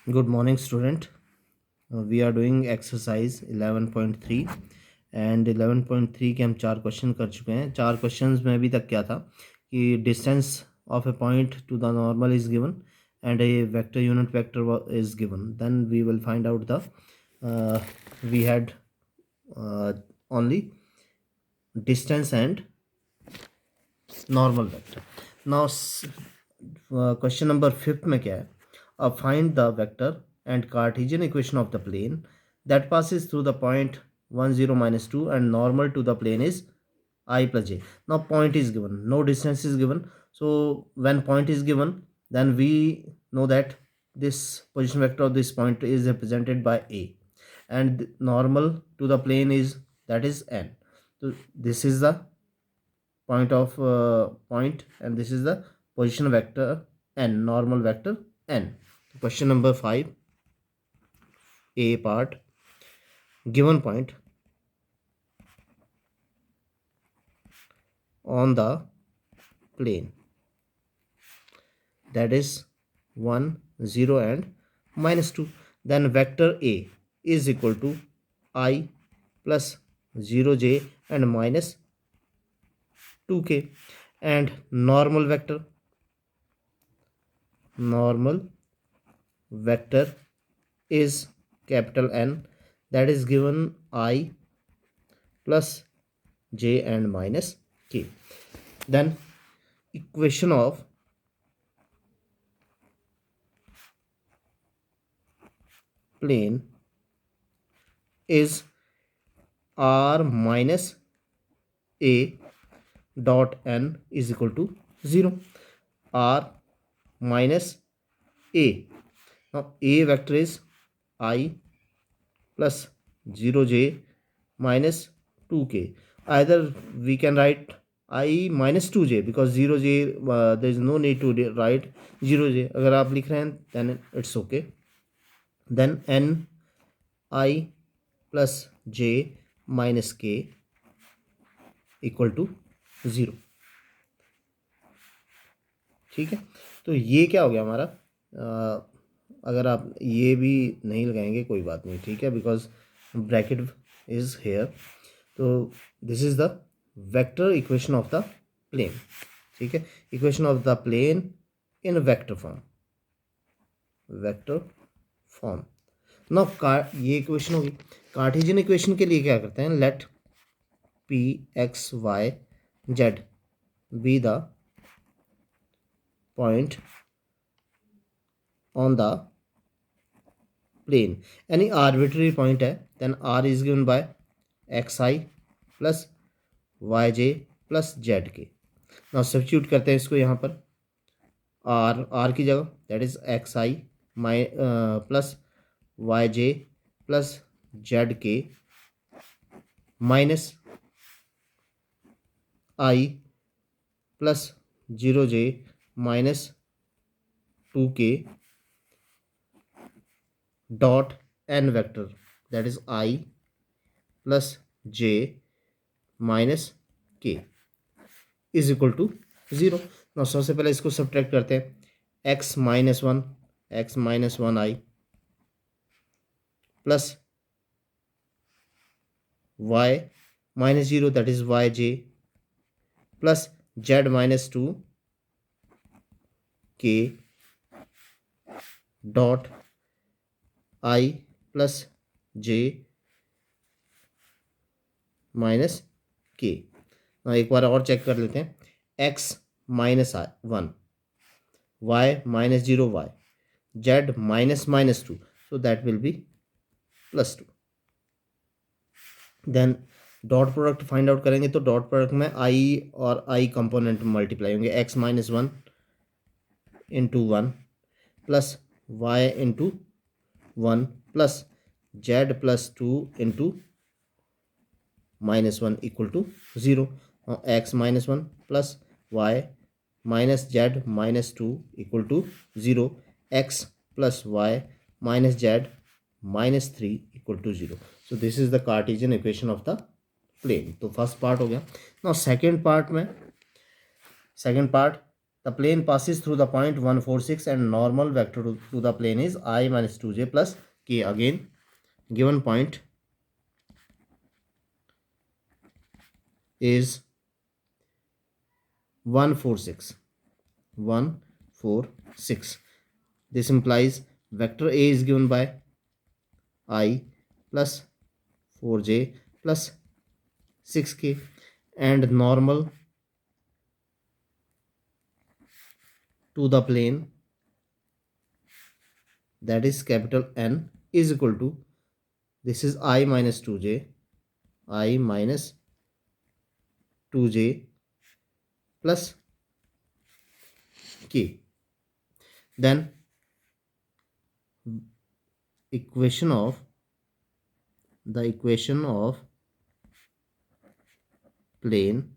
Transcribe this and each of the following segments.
Good morning, student. We are doing exercise 11.3 and 11.3 के हम 4 question कर चुके हैं। 4 क्वेश्चंस में अभी तक क्या था कि distance of a point to the normal is given and a vector unit vector is given. Then we will find out the we had only distance and normal vector. Now question number 5 में क्या है? Find the vector and Cartesian equation of the plane that passes through the point 1 0 minus 2 and normal to the plane is I plus j. Now point is given, no distance is given. So when point is given, then we know that this position vector of this point is represented by a, and normal to the plane is, that is n. So this is the point of point, and this is the position vector n, normal vector n. Question number 5, a part. Given point on the plane, that is 1 0 and minus 2, then vector a is equal to I plus 0j and minus 2k, and normal vector is capital N, that is given I plus j and minus k. Then equation of plane is r minus a dot n is equal to 0. R minus a. Now a vector is I plus 0j minus 2k. Either we can write I minus 2j because 0j there is no need to write 0j. अगर आप लिख रहे हैं then it's okay. Then n I plus j minus k equal to 0. ठीक है, तो ये क्या हो गया हमारा? अगर आप ये भी नहीं लगाएंगे कोई बात नहीं, ठीक है, बिकॉज ब्रैकेट इज हेयर. तो this is the vector equation of the plane. ठीक है, equation of the plane in vector form. Now ये इक्वेशन होगी. कार्टेशियन इक्वेशन के लिए क्या करते हैं? Let P X Y Z be the point on the plane. Any arbitrary point है, then r is given by xi plus yj plus zk. Now substitute करते हैं इसको यहाँ पर. r की जगह that is xi plus yj plus zk minus I plus 0j minus 2k dot n vector, that is I plus j minus k is equal to 0. now सबसे पहले इसको सब्ट्रैक्ट करते हैं. x minus 1 I plus y minus 0, that is yj plus z minus 2 k dot I plus j minus k. एक बार और check कर लेते हैं. x minus 1, y minus 0 y, z minus minus 2, so that will be plus 2. Then dot product find out करेंगे तो dot product में i और i कंपोनेंट मल्टीप्लाई होंगे. x minus 1 into 1 plus y into 1 plus z plus 2 into minus 1 equal to 0. x minus 1 plus y minus z minus 2 equal to 0. x plus y minus z minus 3 equal to 0. So this is the Cartesian equation of the plane. तो first part हो गया. Now second part the plane passes through the point 146 and normal vector to the plane is I minus 2j plus k. Again, given point is 146. This implies vector A is given by I plus 4j plus 6k, and normal to the plane, that is capital N, is equal to, this is I minus 2j plus k. Then equation of plane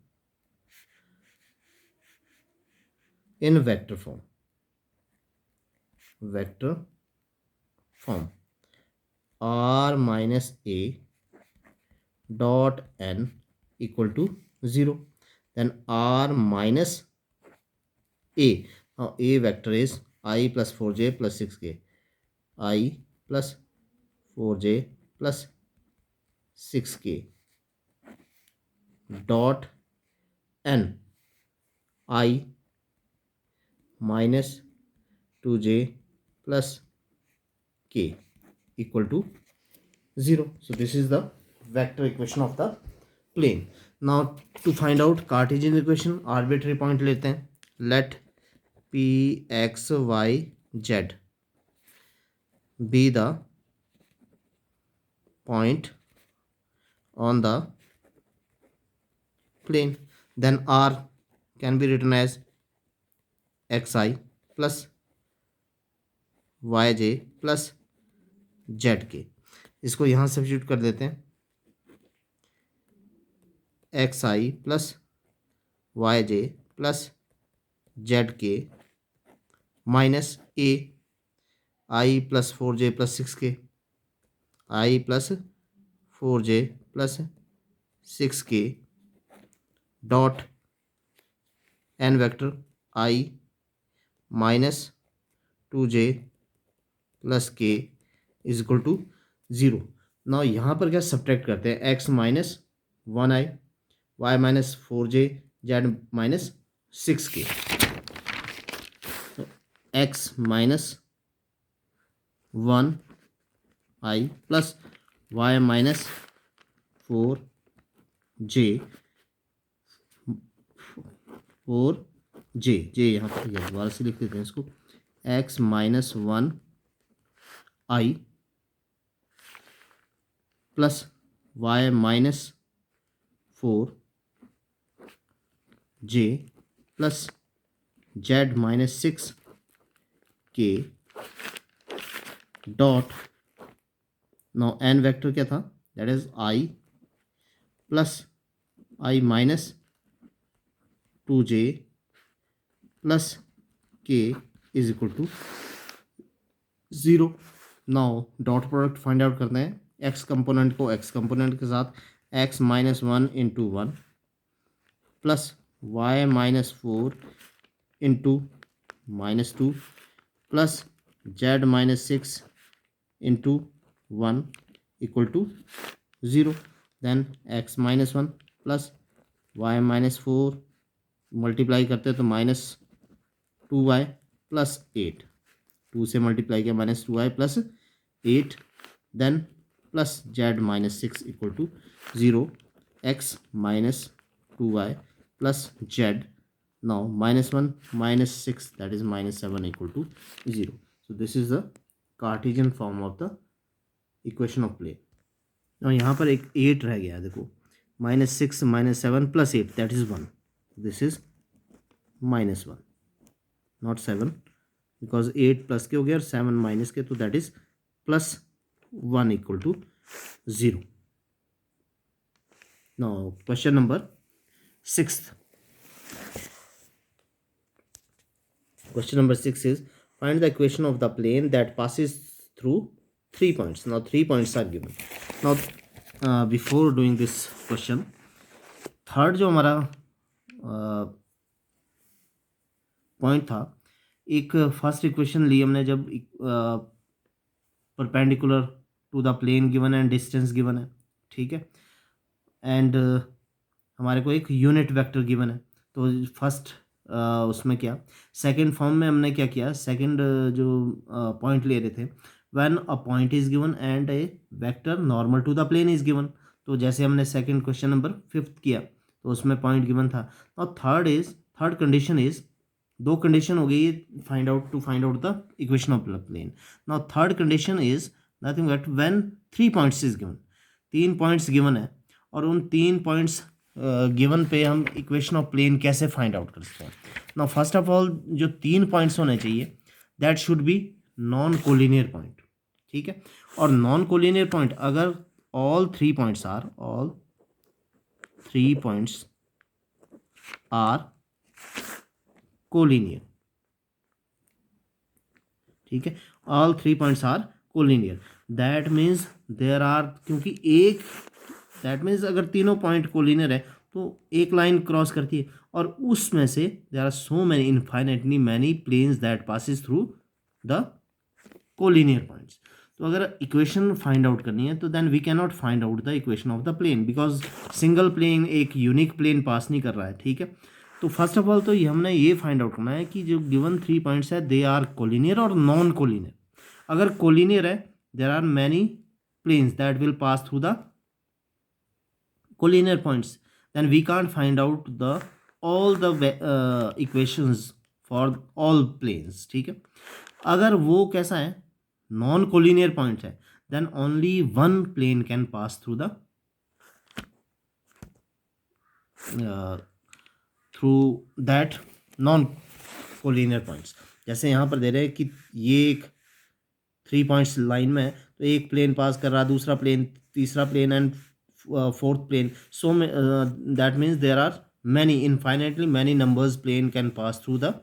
in vector form r minus a dot n equal to 0. Then r minus a, now a vector is I plus 4j plus 6k, I plus 4j plus 6k dot n, I minus 2j plus k equal to 0. So this is the vector equation of the plane. Now to find out Cartesian equation, arbitrary point लेते हैं. Let p x y z be the point on the plane. Then r can be written as xi plus yj plus zk. इसको यहाँ substitute कर देते हैं. xi plus yj plus zk minus a I plus 4j plus 6k, I plus 4j plus 6k dot n vector I minus 2j plus k is equal to 0. Now यहाँ पर क्या subtract करते हैं, x minus 1i, y minus 4j, z minus 6k. x minus 1i plus y minus 4j j यहाँ पर दोबारा से लिख देते हैं इसको, x minus 1i plus y minus 4j plus z minus 6k dot, now n vector क्या था, that is I plus I minus 2j plus k is equal to 0. Now dot product find out करते हैं. x component को x component के साथ x minus 1 into 1 plus y minus 4 into minus 2 plus z minus 6 into 1 equal to 0. Then x minus 1 plus y minus 4 multiply करते हैं तो minus 2y plus 8, 2 से multiply किया minus 2y plus 8, then plus z minus 6 equal to 0. x minus 2y plus z, now minus 1 minus 6, that is minus 7 equal to 0. So this is the Cartesian form of the equation of plane. Now यहाँ पर एक 8 रह गया, देखो minus 6 minus 7 plus 8, that is 1. This is minus 1, not 7, because 8 plus के हो गया और 7 minus के, तो that is plus 1 equal to 0. Now question number 6th. Question number 6 is, find the equation of the plane that passes through 3 points. Now 3 points are given. Now before doing this question, third जो हमारा point था, एक first equation ली हमने जब perpendicular to the plane given and distance given है, ठीक है, एंड हमारे को एक यूनिट वेक्टर गिवन है। तो फर्स्ट उसमें क्या, सेकंड फॉर्म में हमने क्या किया, सेकंड जो पॉइंट ले रहे थे, when a point is given and a vector normal to the plane is given. तो जैसे हमने सेकंड क्वेश्चन नंबर 5 किया तो उसमें पॉइंट गिवन था। और थर्ड कंडीशन इज, दो कंडीशन हो गई find out the equation of plane. Now third condition is nothing but when 3 points is given, 3 points given है और उन 3 पॉइंट्स गिवन पे हम इक्वेशन ऑफ प्लेन कैसे फाइंड आउट करते हैं। नाउ फर्स्ट ऑफ ऑल जो 3 पॉइंट्स होने चाहिए that should be non collinear point, ठीक है। और नॉन कोलिनियर पॉइंट अगर ऑल 3 पॉइंट्स आर कोलिनियर, ठीक है, all 3 points are collinear, that means there are, क्योंकि एक, दैट मीन्स अगर तीनों पॉइंट कोलिनियर है तो एक लाइन क्रॉस करती है और उसमें से there are so many infinitely many planes that passes through the collinear points. तो अगर इक्वेशन फाइंड आउट करनी है तो then we can not find out the equation of the plane, because single plane एक यूनिक प्लेन पास नहीं कर रहा है, ठीक है। तो फर्स्ट ऑफ ऑल तो ये हमने ये फाइंड आउट करना है कि जो गिवन 3 पॉइंट्स है दे आर कोलिनियर और नॉन कोलिनियर। अगर कोलिनियर है there are many planes that will pass through the collinear points, then we can't find out the all the equations for all planes, ठीक है। अगर वो कैसा है, नॉन कोलिनियर पॉइंट है, then only one plane can pass through the through that non collinear points. जैसे यहाँ पर दे रहे हैं कि ये एक 3 पॉइंट्स लाइन में है तो एक प्लेन पास कर रहा, दूसरा प्लेन, तीसरा plane and fourth plane, so that means there are many infinitely many numbers plane can pass through the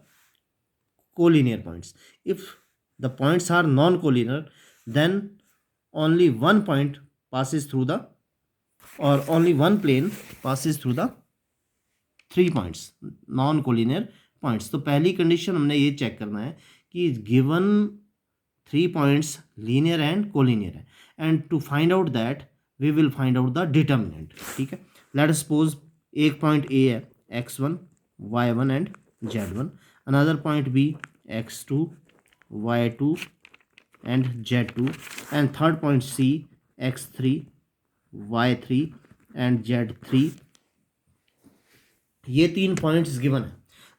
collinear points. If the points are non-collinear, then only one point passes through the, or only one plane passes through the 3 points non-collinear points। तो पहली condition हमने ये check करना है कि given 3 points linear and collinear है, and to find out that we will find out the determinant, ठीक है। लेट सपोज एक पॉइंट ए है x1 y1 and z1, another point b x2 y2 and z2, and third point c x3 y3 and z3। ये 3 points given है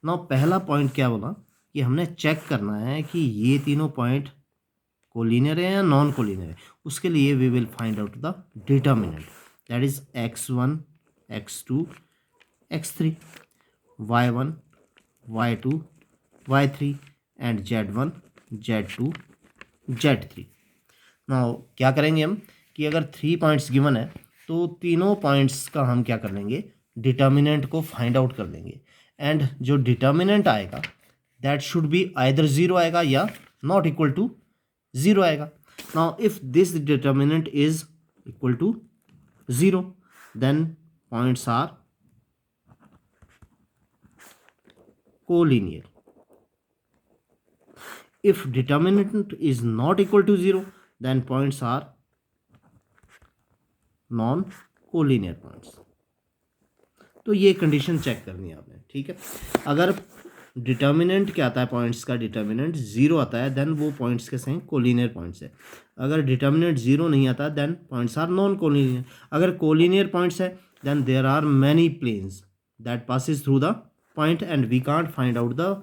ना। पहला point क्या बोला कि हमने चेक करना है कि ये तीनों पॉइंट कोलिनियर है या नॉन कोलिनियर है। उसके लिए we will find out the determinant, that is x1 x2 x3 y1 y2 y3 and z1 z2 z3। Now क्या करेंगे हम कि अगर 3 पॉइंट्स गिवन है तो तीनों पॉइंट्स का हम क्या कर लेंगे, डिटर्मिनेंट को फाइंड आउट कर लेंगे, एंड जो डिटर्मिनेंट आएगा दैट शुड बी आइदर 0 आएगा या नॉट इक्वल टू 0 आएगा। Now if this determinant is equal to 0 देन points are collinear. If determinant is not equal to 0 then points are non collinear points। तो ये condition check करनी है आपने, ठीक है। अगर डिटर्मिनेंट क्या आता है, पॉइंट्स का डिटर्मिनेंट 0 आता है देन वो पॉइंट्स कैसे हैं, कोलिनियर पॉइंट्स है। अगर डिटर्मिनेंट 0 नहीं आता then points are non collinear. अगर कोलिनियर पॉइंट्स है then there are many planes that passes through the point and we can't find out the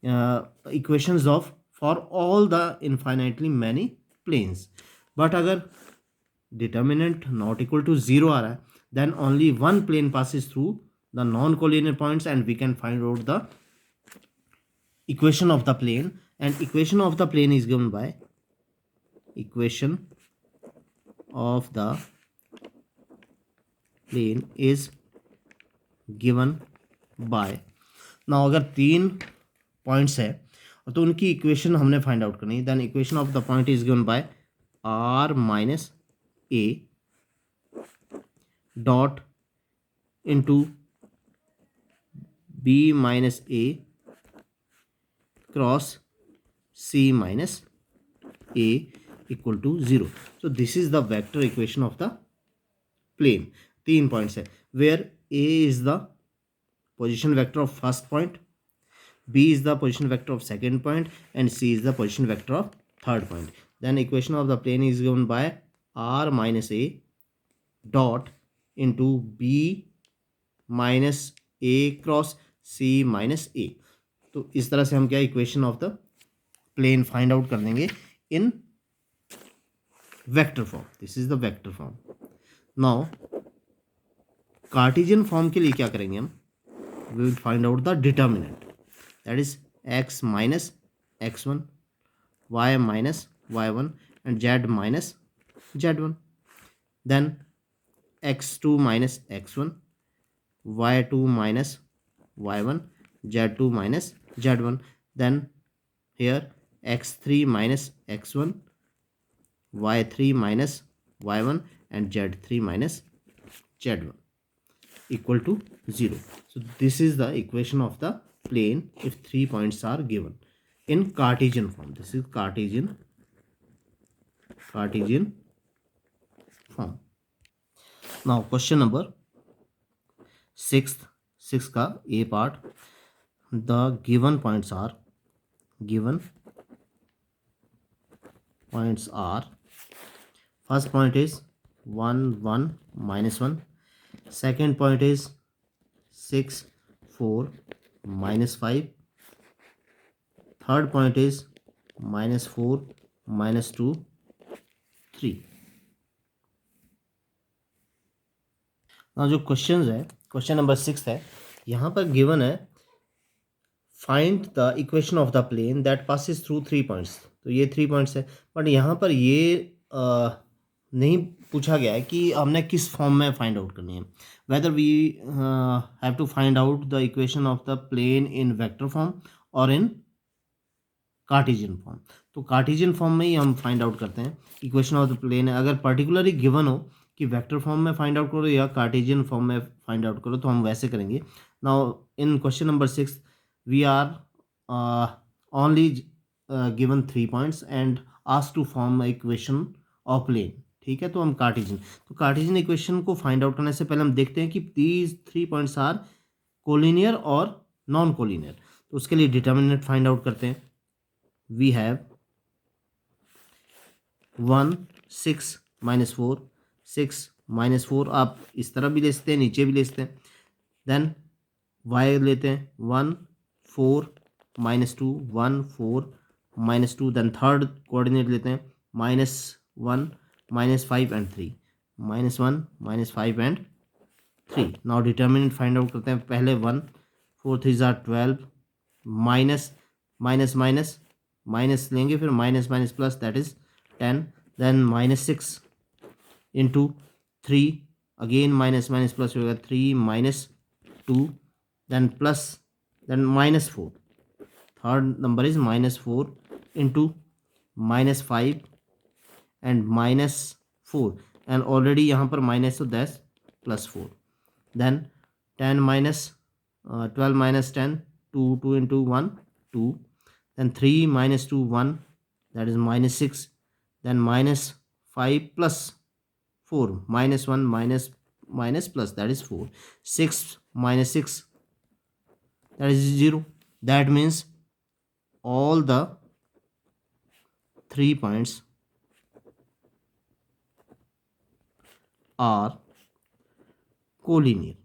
equations of for all the infinitely many planes। but अगर determinant not equal to 0 आ रहा है then only one plane passes through the non-collinear points and we can find out the equation of the plane, and equation of the plane is given by equation of the plane is given by। now अगर 3 points है तो उनकी equation हमने find out करनी है, then equation of the point is given by r minus a dot into b minus a cross C minus A equal to 0. So this is the vector equation of the plane. 3 points है, where A is the position vector of first point, B is the position vector of second point, and C is the position vector of third point. Then equation of the plane is given by R minus A dot into B minus A cross C minus A. तो इस तरह से हम क्या equation of the plane find out कर देंगे in vector form. This is the vector form. Now Cartesian form के लिए क्या करेंगे हम? We will find out the determinant, that is x minus x1, y minus y1 and z minus z1. Then x2 minus x1, y2 minus y1, z2 minus z1. Then here x3 minus x1, y3 minus y1 and z3 minus z1 equal to 0. So this is the equation of the plane if 3 points are given in Cartesian form. This is Cartesian form. Now question number 6 का A part. The given points are first point is 1 1 minus 1, second point is 6 4 minus 5, third point is minus 4 minus 2 3. now जो question है, question number 6 है, यहाँ पर given है find the equation of the plane that passes through 3 points. तो ये 3 points है, but यहाँ पर ये नहीं पूछा गया है कि हमने किस फॉर्म में फाइंड आउट करनी है. Whether we have to find out the equation of the plane in vector form और इन कार्टेशियन फॉर्म. तो कार्टेशियन फॉर्म में ही हम फाइंड आउट करते हैं इक्वेशन ऑफ द प्लेन. अगर पर्टिकुलरली गिवन हो कि वेक्टर फॉर्म में फाइंड आउट करो या कार्टेशियन फॉर्म में फाइंड आउट करो, तो हम वैसे करेंगे. Now in question number 6 we are only given 3 points and asked to form equation of plane. ठीक है, तो हम कार्टेशियन इक्वेशन को फाइंड आउट करने से पहले हम देखते हैं कि दीज 3 पॉइंट्स आर कोलिनियर और नॉन कोलिनियर. तो उसके लिए डिटर्मिनेंट फाइंड आउट करते हैं. We have 1 6 minus 4, 6 minus 4. आप इस तरफ भी ले सकते हैं, नीचे भी ले सकते हैं. देन y लेते हैं 1 4 minus 2, 1 4 minus 2. Then third coordinate लेते हैं -1 -5 and 3, -1 -5 and 3. Now determinant find out करते हैं. पहले 1 4 3 12, माइनस माइनस माइनस माइनस लेंगे, फिर minus minus plus, that is 10. Then -6 into 3, again minus minus plus होगा 3 -2, then plus, then -4. Third number is -4 into -5 and -4, and already यहाँ पर minus, तो that's +4. Then 10 12 -10, 2 into 1 2. then 3 - 2 1, that is -6. then -5 plus 4, -1 minus plus, that is 4. 6 - 6, that is 0. That means all the 3 points are collinear.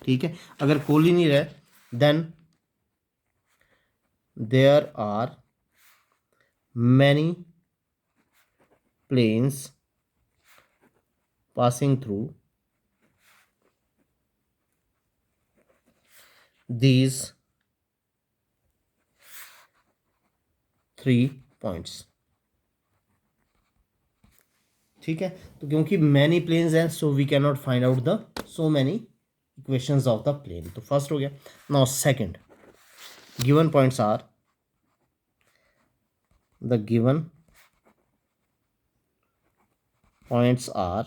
ठीक है, अगर collinear है then there are many planes passing through these 3 points. ठीक है, तो क्योंकि many planes हैं so we can not find out the so many equations of the plane. तो फर्स्ट हो गया. Now second, given points are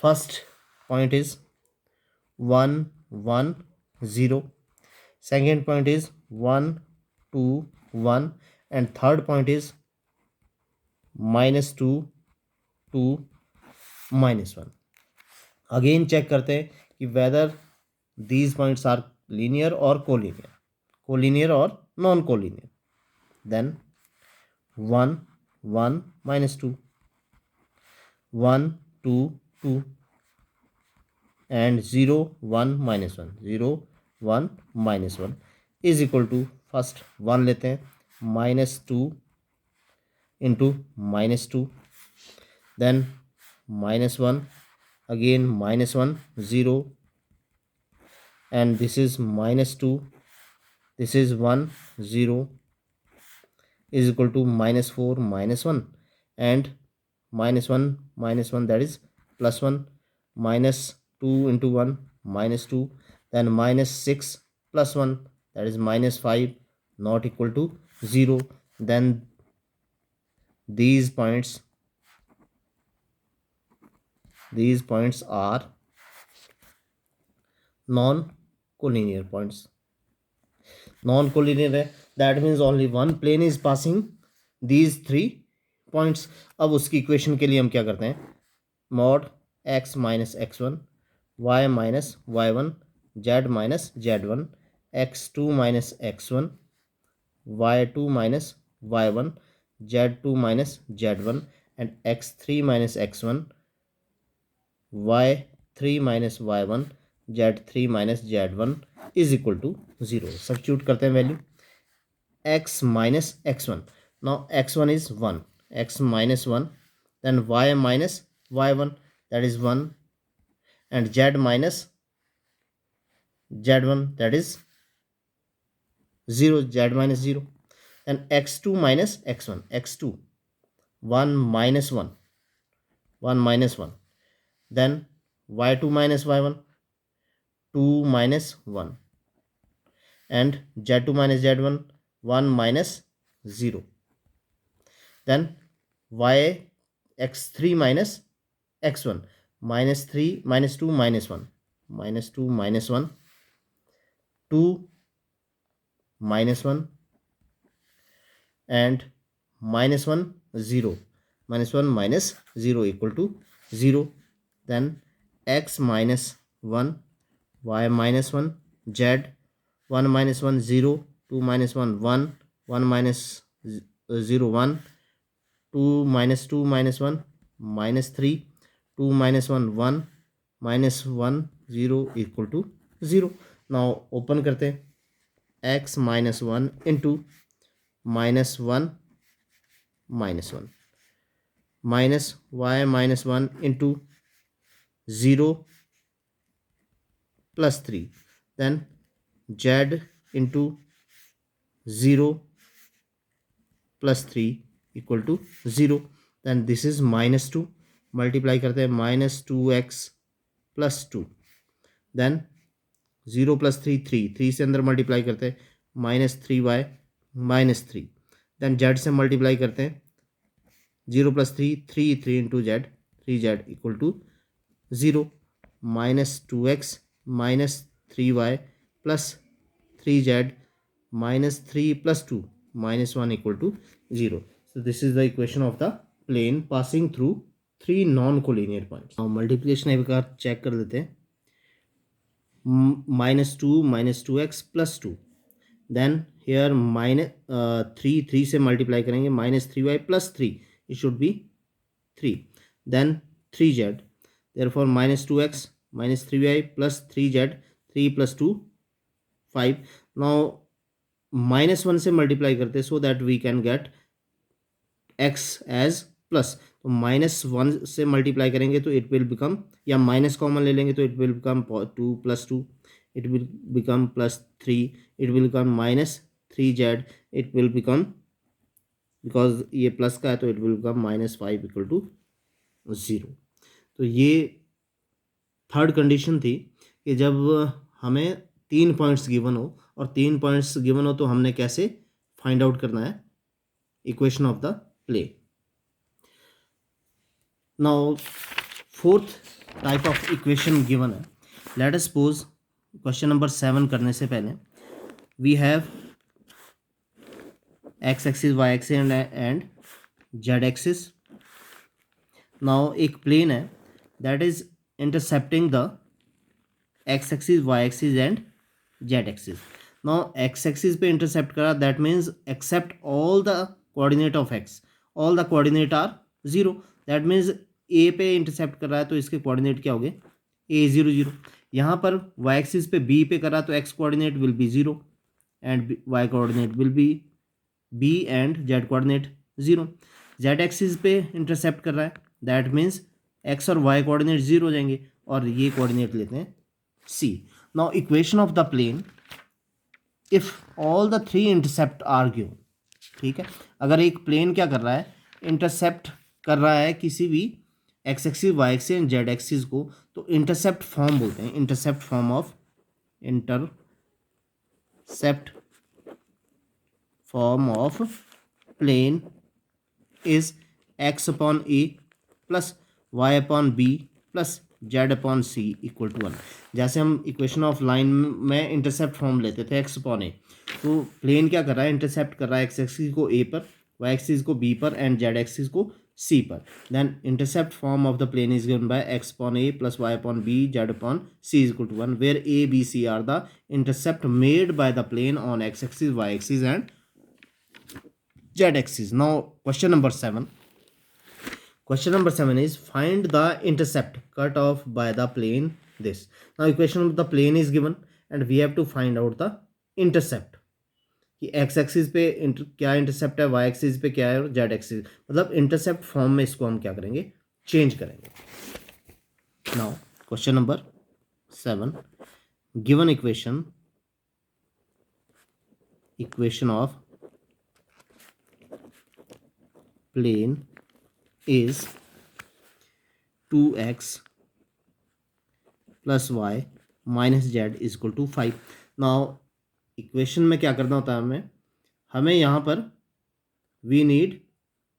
first point is 1 1 0, second point is 1 2 1 and third point is -2 2 -1. Again check करते हैं कि weather these points are linear or collinear or non-collinear. Then 1 1 -2 1 2 2 and 0 1 -1 0 1 -1 is equal to first 1 लेते हैं -2 into -2 then -1 again -1 0 and this is -2 this is 1 0 is equal to -4 -1 and -1 that is +1 -2 into 1 -2 then -6 +1 that is -5 not equal to 0. Then these points are non-collinear points. Non-collinear है, that means only one plane is passing these 3 points. अब उसकी equation के लिए हम क्या करते हैं, mod x minus x1 y minus y1 z minus z1 x2 minus x1 y2 minus y1 z2 minus z1 and x3 minus x1 y3 minus y1 z3 minus z1 is equal to 0. Substitute करते हैं value x minus x1. Now x1 is 1, x minus 1, then y minus y1 that is 1 and z minus z1 that is 0, z minus 0. Then x2 minus x1, x2 1 minus 1 1 minus 1, then y2 minus y1 2 minus 1 and z2 minus z1 1 minus 0. Then y x3 minus x1 minus 3 minus 2 minus 1 minus 2 minus 1 2 minus 1 and minus 1 0 minus 1 minus 0 equal to 0. Then x minus 1 y minus 1 z 1 minus 1 0 2 minus 1 1 1 minus 0 1 2 minus 2 minus 1 minus 3 2 minus 1 1 minus 1 0 equal to 0. Now open करते हैं x minus 1 into minus 1 minus 1 minus y minus 1 into 0 plus 3 then z into 0 plus 3 equal to 0. then this is minus 2 multiply करते हैं minus 2x plus 2 then 0 plus 3 3 से अंदर multiply करते हैं minus 3y minus 3 then z से multiply करते हैं 0 plus 3 into z 3z equal to 0 minus 2x minus 3y plus 3z minus 3 plus 2 minus 1 equal to 0. So this is the equation of the plane passing through 3 non-collinear points. Now multiplication एक बार check कर लेते हैं minus 2x plus 2 then here minus 3 से multiply करेंगे minus 3y plus 3 it should be 3 then 3z therefore minus 2x minus 3y plus 3z 3 plus 2 5. now minus 1 से multiply करते हैं so that we can get x as plus तो minus 1 से multiply करेंगे तो it will become या minus common ले लेंगे तो it will become 2 plus 2 it will become plus 3 it will become minus 3z it will become because ये plus का है तो it will become -5 equal to 0. तो ये थर्ड कंडीशन थी कि जब हमें 3 पॉइंट्स गिवन हो और 3 पॉइंट्स गिवन हो तो हमने कैसे फाइंड आउट करना है equation of the plane. Now fourth type of equation given है. Let us suppose question number 7 करने से पहले we have x axis Y axis and Z axis. Now एक प्लेन है that is intercepting the x axis Y axis and Z axis. Now x axis पे intercept करा, that means except all the coordinate of x, all the coordinate are zero. That means ए पे intercept कर रहा है तो इसके coordinate क्या हो गए, ए जीरो जीरो. यहाँ पर वाई एक्सिस पे बी पे करा तो x coordinate will be zero and y coordinate will be b and z coordinate zero. Z axis पे इंटरसेप्ट कर रहा है, दैट मीन्स एक्स और वाई कोऑर्डिनेट जीरो हो जाएंगे और ये कोऑर्डिनेट लेते हैं c. Now equation of the plane if all the three intercept are given. ठीक है, अगर एक प्लेन क्या कर रहा है, इंटरसेप्ट कर रहा है किसी भी x axis Y axis and Z axis को, तो इंटरसेप्ट फॉर्म बोलते हैं, intercept form of plane is x upon A plus Y upon b plus z upon c equal to one. जैसे हम इक्वेशन ऑफ लाइन में intercept form लेते थे x upon ए, तो प्लेन क्या कर रहा है, इंटरसेप्ट कर रहा है एक्स एक्सिस को ए पर, वाई एक्सिस को बी पर एंड जेड एक्सिस को सी पर. Then intercept form of the plane is given by X upon A plus Y upon B Z upon C is equal to one, where A B C are the intercept made by the plane on X axis Y axis and Z axis. Now question number 7. Question number 7 is find the intercept cut off by the plane this. Now equation of the plane is given and we have to find out the intercept कि x axis पे क्या intercept है, y axis पे क्या है और z axis, मतलब intercept form में इसको हम क्या करेंगे, चेंज करेंगे. Now question number 7, given equation of plane is 2x plus y minus z is equal to 5. Now equation में क्या करना होता है, हमें यहाँ पर वी नीड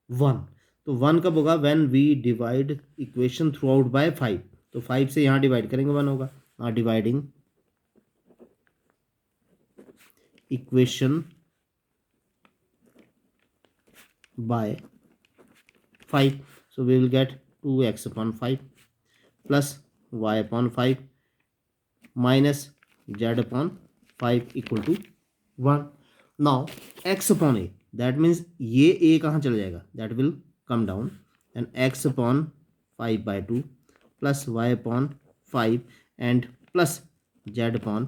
1. तो 1 कब होगा, when we divide equation through out by 5. तो 5 से यहाँ डिवाइड करेंगे 1 होगा. Dividing equation by 5, so we will get 2x upon 5 plus y upon 5 minus z upon 5 equal to 1. Now x upon a, that means ये a कहाँ चला जाएगा, that will come down, and x upon 5 by 2 plus y upon 5 and plus z upon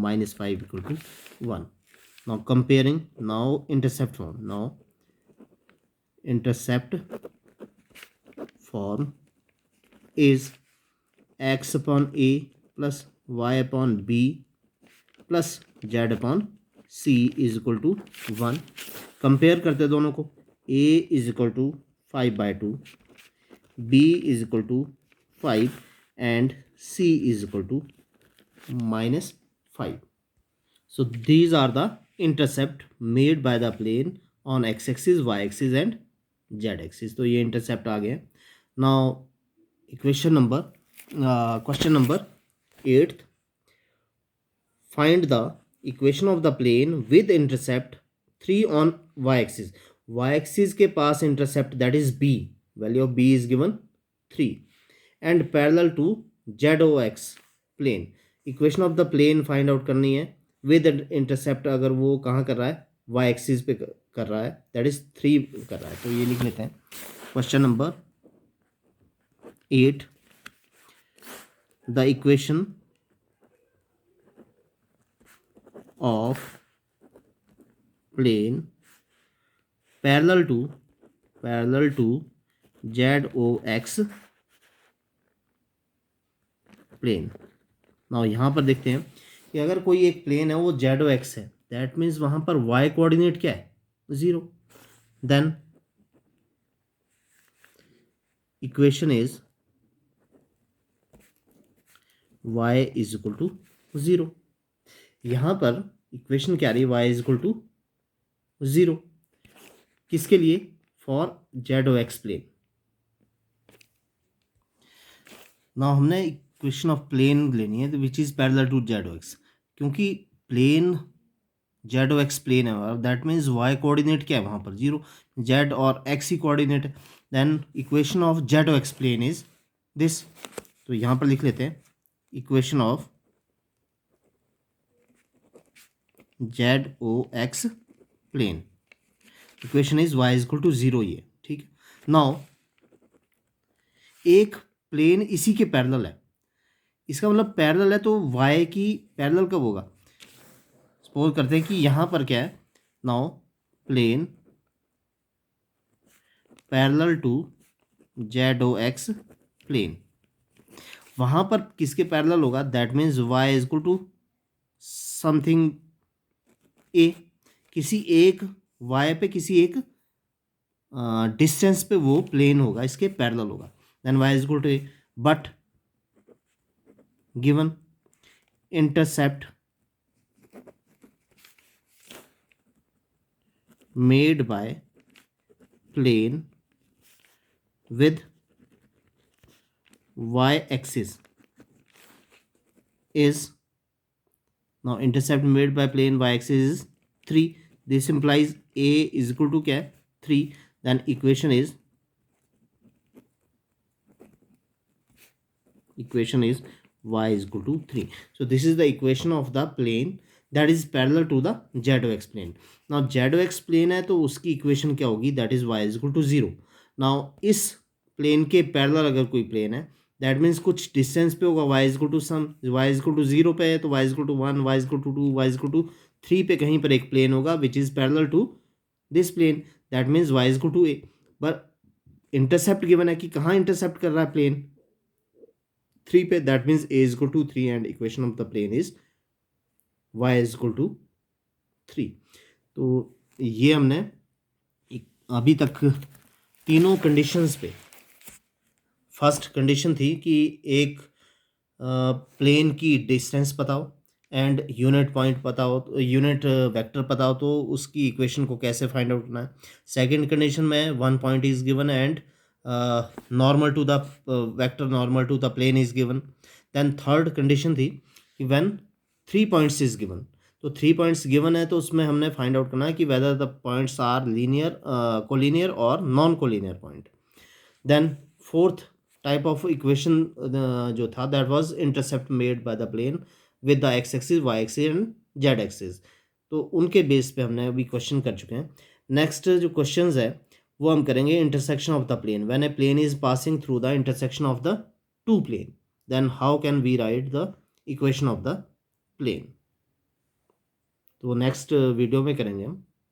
minus 5 equal to 1. Now comparing, now intercept form, now intercept form is x upon a plus y upon b plus z upon c is equal to 1. Compare करते दोनों को, a is equal to 5 by 2, b is equal to 5 and c is equal to -5. So these are the intercept made by the plane on x axis, y axis and z axis. तो ये intercept आ गए. Now question number 8. Find the equation of the plane with intercept 3 on y axis. Y axis के पास intercept that is b, value of b is given 3 and parallel to ZOX plane. Equation of the plane find out करनी है with intercept, अगर वो कहाँ कर रहा है, y axis पे कर रहा है, that is 3 कर रहा है. तो ये लिख लेते हैं. Question number 8. The equation of plane parallel to ZOX plane. Now यहाँ पर देखते हैं कि अगर कोई एक प्लेन है वो ZOX है, दैट मीन्स वहाँ पर y कोऑर्डिनेट क्या है, 0. Then equation is y is equal to 0. यहाँ पर इक्वेशन क्या रही है, y इज इक्वल टू 0. किसके लिए, फॉर ZOX प्लेन. ना हमने इक्वेशन ऑफ प्लेन लेनी है which is parallel to ZOX, क्योंकि प्लेन जेड और एक्स प्लेन है, दैट मीन्स वाई कोऑर्डिनेट क्या है वहाँ पर 0, जेड और एक्स ही कोऑर्डिनेट है। देन इक्वेशन ऑफ जेड और एक्स प्लेन इज दिस। तो यहाँ पर लिख लेते हैं equation of z o x plane, equation is y is equal to 0, ये ठीक है। नाउ एक प्लेन इसी के पैरेलल है, इसका मतलब पैरेलल है तो वाई की पैरेलल कब होगा, सपोज करते हैं कि यहाँ पर क्या है, now plane parallel to z o x plane, वहाँ पर किसके पैरेलल होगा, that means y is equal to something a, किसी एक वाई पे किसी एक डिस्टेंस पे वो प्लेन होगा, इसके पैरेलल होगा, then y is equal to a. But given intercept made by plane with y axis is, now intercept made by plane y axis is 3, this implies a is equal to क्या है 3, then equation is y is equal to 3. So this is the equation of the plane that is parallel to the ZOX plane. Now ZOX plane है तो उसकी equation क्या होगी, that is y is equal to 0. Now इस plane के parallel अगर कोई plane है, that means कुछ distance पे होगा, y is equal to some, y is equal to 0 पे है तो y is equal to 1, y is equal to 2, y is equal to 3 पे कहीं पर एक plane होगा which is parallel to this plane, that means y is equal to a. but intercept given है कि कहाँ intercept कर रहा है plane 3 पे, that means a is equal to 3 and equation of the plane is y is equal to 3. तो ये हमने अभी तक तीनों कंडीशंस पे, फर्स्ट कंडीशन थी कि एक प्लेन की डिस्टेंस पता हो एंड यूनिट पॉइंट पता हो, तो यूनिट वेक्टर पता हो तो उसकी इक्वेशन को कैसे फाइंड आउट करना है। सेकंड कंडीशन में one point is given and normal to the vector normal to the plane is given. Then third condition थी कि व्हेन 3 पॉइंट्स इज गिवन, तो 3 पॉइंट्स गिवन है तो उसमें हमने फाइंड आउट करना है कि whether the points are linear collinear और non collinear point. Then fourth type of equation जो था that was intercept made by the plane with the x axis Y axis and Z axis. तो उनके base पे हमने अभी question कर चुके हैं। नेक्स्ट जो क्वेश्चंस है वो हम करेंगे intersection of the plane, when a plane is passing through the intersection of the two plane, then how can we write the equation of the plane. तो नेक्स्ट वीडियो में करेंगे हम।